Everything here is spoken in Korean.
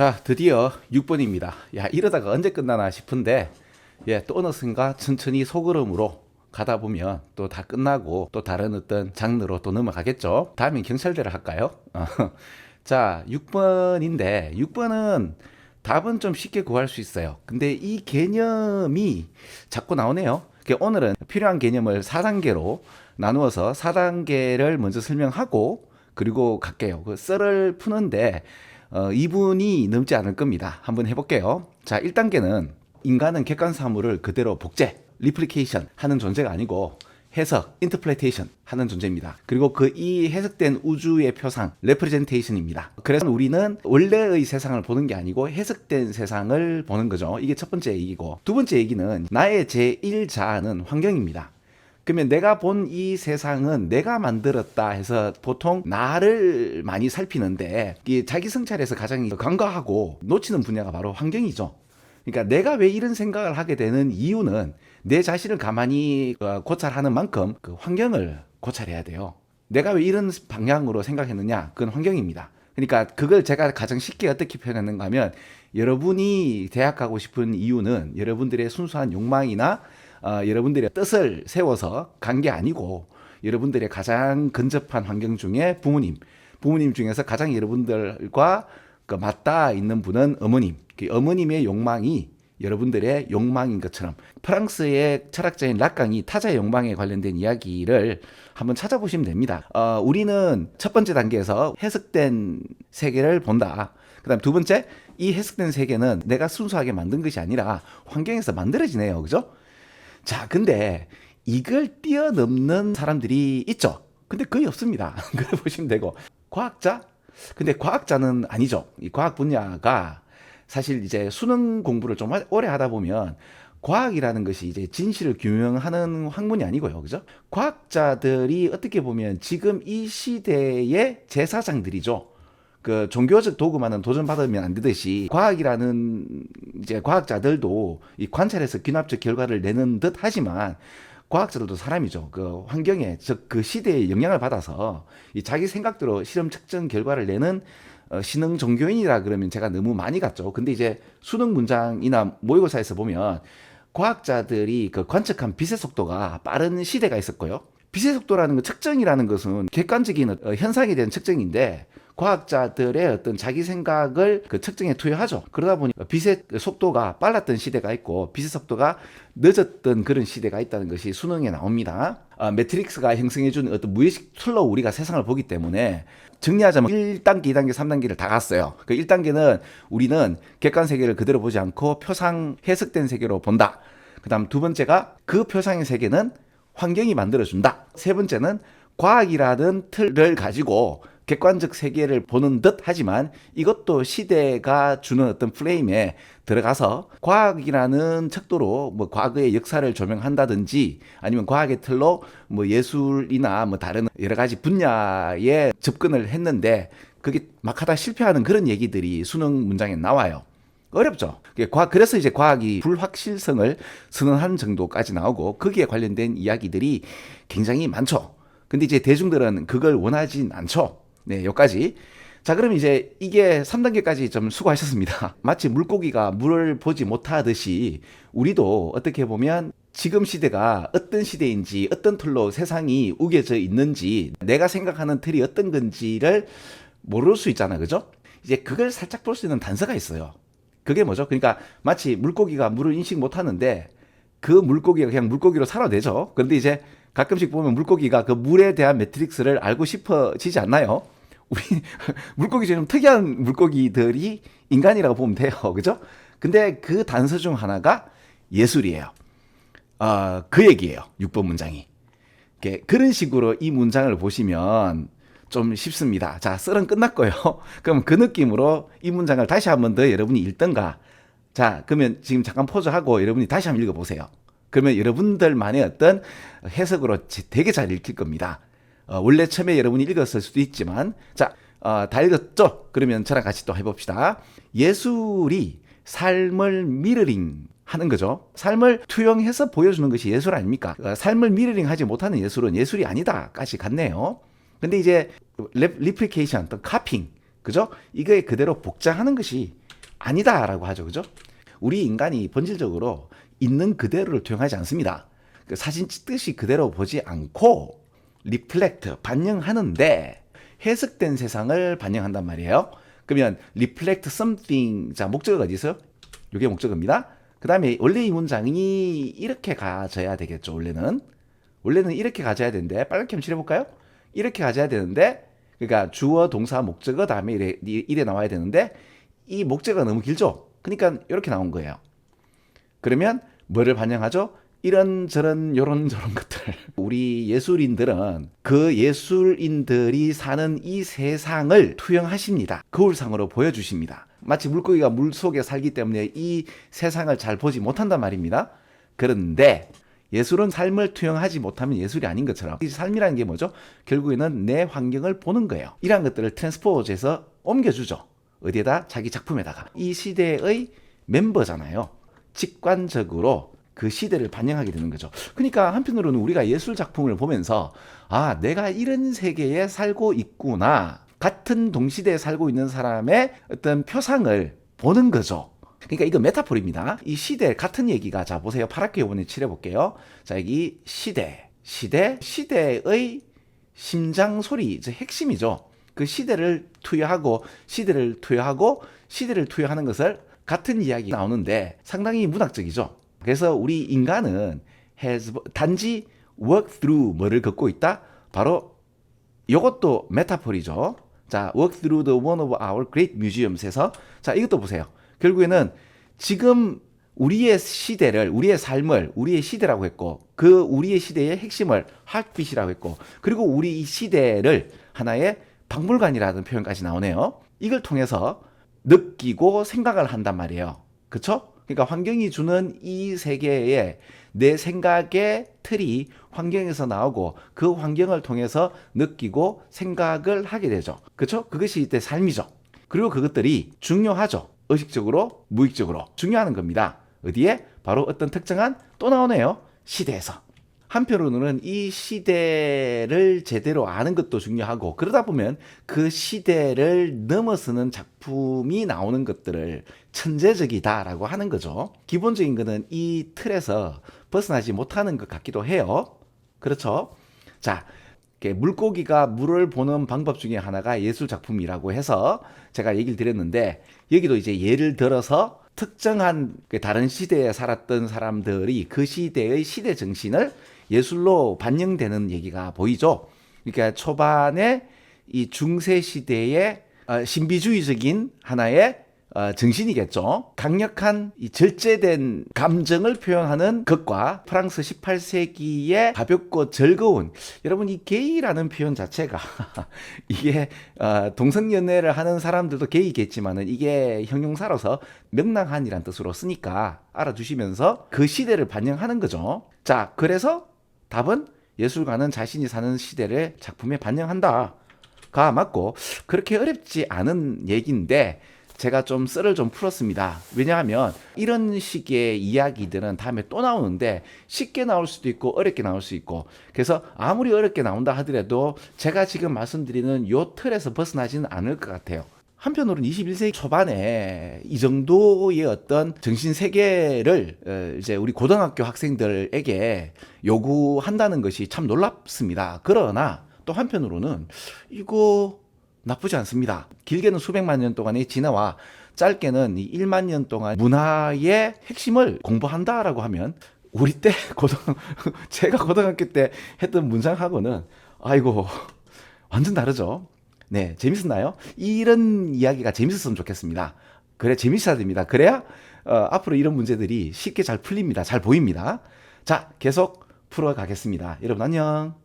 자, 드디어 6번입니다. 야, 이러다가 언제 끝나나 싶은데, 또 어느샌가 천천히 소걸음으로 가다 보면 또 다 끝나고 또 다른 어떤 장르로 또 넘어가겠죠. 다음엔 경찰대를 할까요? 자, 6번인데, 6번은 답은 좀 쉽게 구할 수 있어요. 근데 이 개념이 자꾸 나오네요. 오늘은 필요한 개념을 4단계로 나누어서 4단계를 먼저 설명하고 그리고 갈게요. 그 썰을 푸는데 2분이 넘지 않을 겁니다. 한번 해볼게요. 자, 1단계는 인간은 객관 사물을 그대로 복제, 리플리케이션 하는 존재가 아니고 해석, 인터프레테이션 하는 존재입니다. 그리고 그 이 해석된 우주의 표상, 레프레젠테이션입니다. 그래서 우리는 원래의 세상을 보는 게 아니고 해석된 세상을 보는 거죠. 이게 첫 번째 얘기고, 두 번째 얘기는 나의 제1자아는 환경입니다. 그러면 내가 본 이 세상은 내가 만들었다 해서 보통 나를 많이 살피는데, 이 자기 성찰에서 가장 간과하고 놓치는 분야가 바로 환경이죠. 그러니까 내가 왜 이런 생각을 하게 되는 이유는 내 자신을 가만히 고찰하는 만큼 그 환경을 고찰해야 돼요. 내가 왜 이런 방향으로 생각했느냐? 그건 환경입니다. 그러니까 그걸 제가 가장 쉽게 어떻게 표현하는가 하면, 여러분이 대학 가고 싶은 이유는 여러분들의 순수한 욕망이나 여러분들의 뜻을 세워서 간 게 아니고, 여러분들의 가장 근접한 환경 중에 부모님 중에서 가장 여러분들과 맞닿아 있는 분은 어머님. 그 어머님의 욕망이 여러분들의 욕망인 것처럼, 프랑스의 철학자인 락강이 타자의 욕망에 관련된 이야기를 한번 찾아보시면 됩니다. 우리는 첫 번째 단계에서 해석된 세계를 본다. 그 다음 두 번째, 이 해석된 세계는 내가 순수하게 만든 것이 아니라 환경에서 만들어지네요. 그죠? 자, 근데 이걸 뛰어넘는 사람들이 있죠. 근데 거의 없습니다. 그래 보시면 되고, 과학자? 근데 과학자는 아니죠. 이 과학 분야가 사실 이제 수능 공부를 좀 오래 하다 보면 과학이라는 것이 이제 진실을 규명하는 학문이 아니고요. 그죠? 과학자들이 어떻게 보면 지금 이 시대의 제사장들이죠. 그 종교적 도구만은 도전받으면 안 되듯이, 과학이라는 이제 과학자들도 이 관찰에서 귀납적 결과를 내는 듯 하지만, 과학자들도 사람이죠. 그 환경에, 즉 그 시대에 영향을 받아서 이 자기 생각대로 실험 측정 결과를 내는 신흥 종교인이라 그러면 제가 너무 많이 갔죠. 근데 이제 수능 문장이나 모의고사에서 보면 과학자들이 그 관측한 빛의 속도가 빠른 시대가 있었고요. 빛의 속도라는 거, 측정이라는 것은 객관적인 현상에 대한 측정인데, 과학자들의 어떤 자기 생각을 그 측정에 투여하죠. 그러다 보니 빛의 속도가 빨랐던 시대가 있고 빛의 속도가 늦었던 그런 시대가 있다는 것이 수능에 나옵니다. 매트릭스가 형성해준 어떤 무의식 툴로 우리가 세상을 보기 때문에, 정리하자면 1단계, 2단계, 3단계를 다 갔어요. 그 1단계는 우리는 객관 세계를 그대로 보지 않고 표상 해석된 세계로 본다. 그 다음 두 번째가 그 표상의 세계는 환경이 만들어준다. 세 번째는 과학이라는 틀을 가지고 객관적 세계를 보는 듯 하지만, 이것도 시대가 주는 어떤 프레임에 들어가서 과학이라는 척도로 뭐 과거의 역사를 조명한다든지, 아니면 과학의 틀로 뭐 예술이나 뭐 다른 여러 가지 분야에 접근을 했는데 그게 막 하다 실패하는 그런 얘기들이 수능 문장에 나와요. 어렵죠. 그래서 이제 과학이 불확실성을 선언하는 정도까지 나오고, 거기에 관련된 이야기들이 굉장히 많죠. 근데 이제 대중들은 그걸 원하진 않죠. 네, 여기까지. 자, 그럼 이제 이게 3단계까지 좀 수고하셨습니다. 마치 물고기가 물을 보지 못하듯이, 우리도 어떻게 보면 지금 시대가 어떤 시대인지, 어떤 틀로 세상이 우겨져 있는지, 내가 생각하는 틀이 어떤 건지를 모를 수 있잖아. 그죠? 이제 그걸 살짝 볼 수 있는 단서가 있어요. 그게 뭐죠? 그러니까 마치 물고기가 물을 인식 못 하는데 그 물고기가 그냥 물고기로 살아내죠. 그런데 이제 가끔씩 보면 물고기가 그 물에 대한 매트릭스를 알고 싶어지지 않나요? 우리 물고기 중에 좀 특이한 물고기들이 인간이라고 보면 돼요. 그죠? 근데 그 단서 중 하나가 예술이에요. 그 얘기예요. 6번 문장이. 그런 식으로 이 문장을 보시면 좀 쉽습니다. 자, 썰은 끝났고요. 그럼 그 느낌으로 이 문장을 다시 한 번 더 여러분이 읽던가. 자, 그러면 지금 잠깐 포즈하고 여러분이 다시 한번 읽어보세요. 그러면 여러분들만의 어떤 해석으로 되게 잘 읽힐 겁니다. 원래 처음에 여러분이 읽었을 수도 있지만, 자, 다 읽었죠? 그러면 저랑 같이 또 해봅시다. 예술이 삶을 미러링 하는 거죠. 삶을 투영해서 보여주는 것이 예술 아닙니까? 삶을 미러링 하지 못하는 예술은 예술이 아니다까지 갔네요. 근데 이제 리플리케이션, 또 카핑, 그죠? 이거에 그대로 복제하는 것이 아니다라고 하죠. 그죠? 우리 인간이 본질적으로 있는 그대로를 투영하지 않습니다. 그 사진 찍듯이 그대로 보지 않고 리플렉트, 반영하는데 해석된 세상을 반영한단 말이에요. 그러면 reflect something, 자 목적어가 어디 있어요? 이게 목적어입니다. 그 다음에 원래 이 문장이 이렇게 가져야 되겠죠. 원래는 이렇게 가져야 되는데 빨갛게 한번 칠해볼까요? 이렇게 가져야 되는데, 그러니까 주어, 동사, 목적어 다음에 이래 나와야 되는데 이 목적어가 너무 길죠. 그러니까 이렇게 나온 거예요. 그러면 뭐를 반영하죠? 이런저런 요런저런 것들. 우리 예술인들은 그 예술인들이 사는 이 세상을 투영하십니다. 거울상으로 보여주십니다. 마치 물고기가 물속에 살기 때문에 이 세상을 잘 보지 못한단 말입니다. 그런데 예술은 삶을 투영하지 못하면 예술이 아닌 것처럼, 이 삶이라는 게 뭐죠? 결국에는 내 환경을 보는 거예요. 이러한 것들을 트랜스포즈해서 옮겨주죠. 어디에다? 자기 작품에다가. 이 시대의 멤버잖아요. 직관적으로 그 시대를 반영하게 되는 거죠. 그러니까 한편으로는 우리가 예술 작품을 보면서 아, 내가 이런 세계에 살고 있구나. 같은 동시대에 살고 있는 사람의 어떤 표상을 보는 거죠. 그러니까 이거 메타포입니다. 이 시대 같은 얘기가, 자 보세요. 파랗게 이번에 칠해볼게요. 자 여기 시대의 심장 소리, 이제 핵심이죠. 그 시대를 투여하고 시대를 투여하는 것을 같은 이야기 나오는데 상당히 문학적이죠. 그래서 우리 인간은 단지 work through 뭐를 걷고 있다? 바로 이것도 메타포리죠. 자, work through the one of our great museums에서, 자 이것도 보세요. 결국에는 지금 우리의 시대를, 우리의 삶을 우리의 시대라고 했고, 그 우리의 시대의 핵심을 heartbeat이라고 했고, 그리고 우리 이 시대를 하나의 박물관이라는 표현까지 나오네요. 이걸 통해서 느끼고 생각을 한단 말이에요. 그쵸? 그러니까 환경이 주는 이 세계에 내 생각의 틀이 환경에서 나오고 그 환경을 통해서 느끼고 생각을 하게 되죠. 그쵸? 그것이 이때 삶이죠. 그리고 그것들이 중요하죠. 의식적으로, 무의식적으로 중요한 겁니다. 어디에? 바로 어떤 특정한, 또 나오네요. 시대에서. 한편으로는 이 시대를 제대로 아는 것도 중요하고, 그러다 보면 그 시대를 넘어서는 작품이 나오는 것들을 천재적이다라고 하는 거죠. 기본적인 거는 이 틀에서 벗어나지 못하는 것 같기도 해요. 그렇죠? 자, 물고기가 물을 보는 방법 중에 하나가 예술 작품이라고 해서 제가 얘기를 드렸는데, 여기도 이제 예를 들어서 특정한 다른 시대에 살았던 사람들이 그 시대의 시대 정신을 예술로 반영되는 얘기가 보이죠. 그러니까 초반에 이 중세 시대의 신비주의적인 하나의 정신이겠죠. 강력한 이 절제된 감정을 표현하는 것과 프랑스 18세기의 가볍고 즐거운, 여러분 이 게이라는 표현 자체가 이게 동성연애를 하는 사람들도 게이겠지만은 이게 형용사로서 명랑한이란 뜻으로 쓰니까 알아두시면서 그 시대를 반영하는 거죠. 자, 그래서 답은 예술가는 자신이 사는 시대를 작품에 반영한다가 맞고, 그렇게 어렵지 않은 얘기인데 제가 좀 썰을 좀 풀었습니다. 왜냐하면 이런 식의 이야기들은 다음에 또 나오는데 쉽게 나올 수도 있고 어렵게 나올 수 있고, 그래서 아무리 어렵게 나온다 하더라도 제가 지금 말씀드리는 요 틀에서 벗어나지는 않을 것 같아요. 한편으로는 21세기 초반에 이 정도의 어떤 정신 세계를 이제 우리 고등학교 학생들에게 요구한다는 것이 참 놀랍습니다. 그러나 또 한편으로는 이거 나쁘지 않습니다. 길게는 수백만 년 동안의 진화와 짧게는 1만 년 동안 문화의 핵심을 공부한다라고 하면, 우리 때 제가 고등학교 때 했던 문장하고는 아이고 완전 다르죠. 네, 재밌었나요? 이런 이야기가 재밌었으면 좋겠습니다. 그래, 재밌어야 됩니다. 그래야 앞으로 이런 문제들이 쉽게 잘 풀립니다. 잘 보입니다. 자, 계속 풀어가겠습니다. 여러분 안녕.